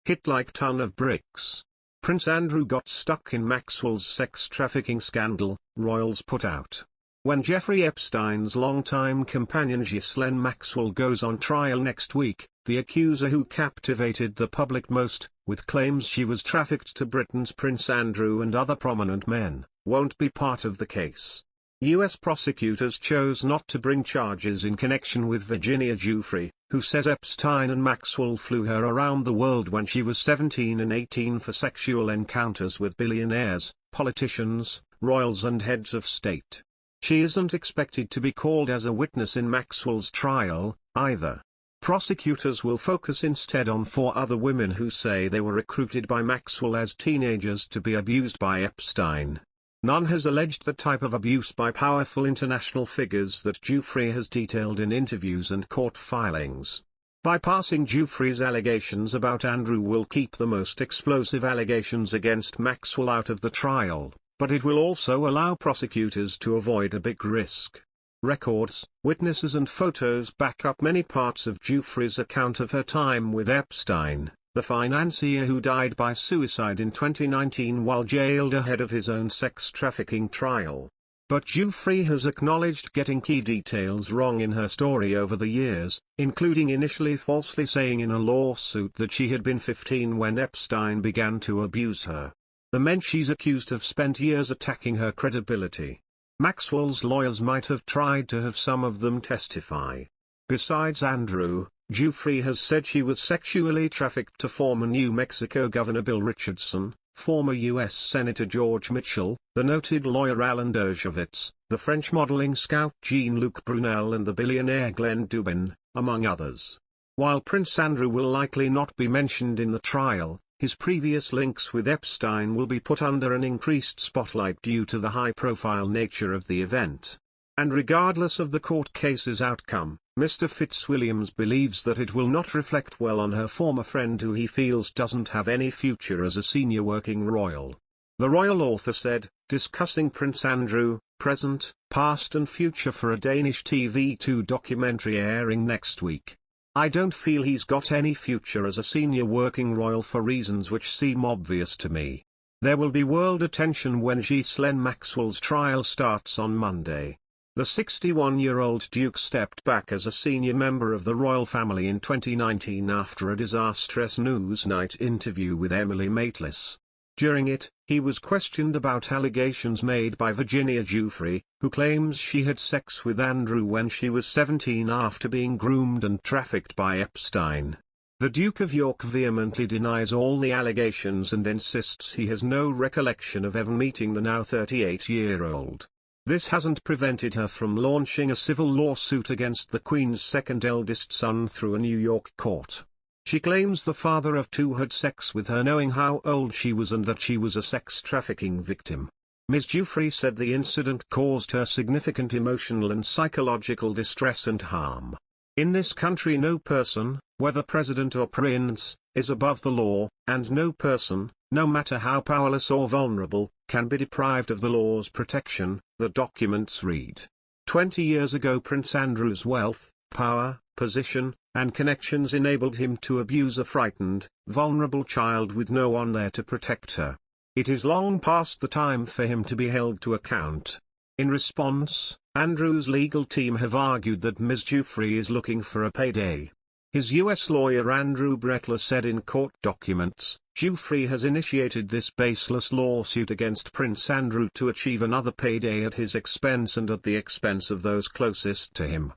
hit like ton of bricks. Prince Andrew got stuck in Maxwell's sex trafficking scandal, royals put out. When Jeffrey Epstein's longtime companion Ghislaine Maxwell goes on trial next week, the accuser who captivated the public most, with claims she was trafficked to Britain's Prince Andrew and other prominent men, won't be part of the case. U.S. prosecutors chose not to bring charges in connection with Virginia Giuffre, who says Epstein and Maxwell flew her around the world when she was 17 and 18 for sexual encounters with billionaires, politicians, royals and heads of state. She isn't expected to be called as a witness in Maxwell's trial, either. Prosecutors will focus instead on 4 other women who say they were recruited by Maxwell as teenagers to be abused by Epstein. None has alleged the type of abuse by powerful international figures that Giuffre has detailed in interviews and court filings. Bypassing Giuffre's allegations about Andrew will keep the most explosive allegations against Maxwell out of the trial, but it will also allow prosecutors to avoid a big risk. Records, witnesses and photos back up many parts of Giuffre's account of her time with Epstein, the financier who died by suicide in 2019 while jailed ahead of his own sex trafficking trial. But Giuffre has acknowledged getting key details wrong in her story over the years, including initially falsely saying in a lawsuit that she had been 15 when Epstein began to abuse her. The men she's accused have spent years attacking her credibility. Maxwell's lawyers might have tried to have some of them testify. Besides Andrew, Giuffre has said she was sexually trafficked to former New Mexico Governor Bill Richardson, former U.S. Senator George Mitchell, the noted lawyer Alan Dershowitz, the French modeling scout Jean-Luc Brunel and the billionaire Glenn Dubin, among others. While Prince Andrew will likely not be mentioned in the trial, his previous links with Epstein will be put under an increased spotlight due to the high-profile nature of the event. And regardless of the court case's outcome, Mr. Fitzwilliams believes that it will not reflect well on her former friend who he feels doesn't have any future as a senior working royal. The royal author said, discussing Prince Andrew, present, past and future for a Danish TV2 documentary airing next week. I don't feel he's got any future as a senior working royal for reasons which seem obvious to me. There will be world attention when Ghislaine Maxwell's trial starts on Monday. The 61-year-old Duke stepped back as a senior member of the royal family in 2019 after a disastrous Newsnight interview with Emily Maitlis. During it, he was questioned about allegations made by Virginia Giuffre, who claims she had sex with Andrew when she was 17 after being groomed and trafficked by Epstein. The Duke of York vehemently denies all the allegations and insists he has no recollection of ever meeting the now 38-year-old. This hasn't prevented her from launching a civil lawsuit against the Queen's second eldest son through a New York court. She claims the father of 2 had sex with her knowing how old she was and that she was a sex trafficking victim. Ms. Giuffre said the incident caused her significant emotional and psychological distress and harm. In this country no person, whether president or prince, is above the law, and no person, no matter how powerless or vulnerable, can be deprived of the law's protection, the documents read. 20 years ago Prince Andrew's wealth, power, position, and connections enabled him to abuse a frightened, vulnerable child with no one there to protect her. It is long past the time for him to be held to account. In response, Andrew's legal team have argued that Ms. Giuffre is looking for a payday. His U.S. lawyer Andrew Brettler said in court documents, Giuffre has initiated this baseless lawsuit against Prince Andrew to achieve another payday at his expense and at the expense of those closest to him.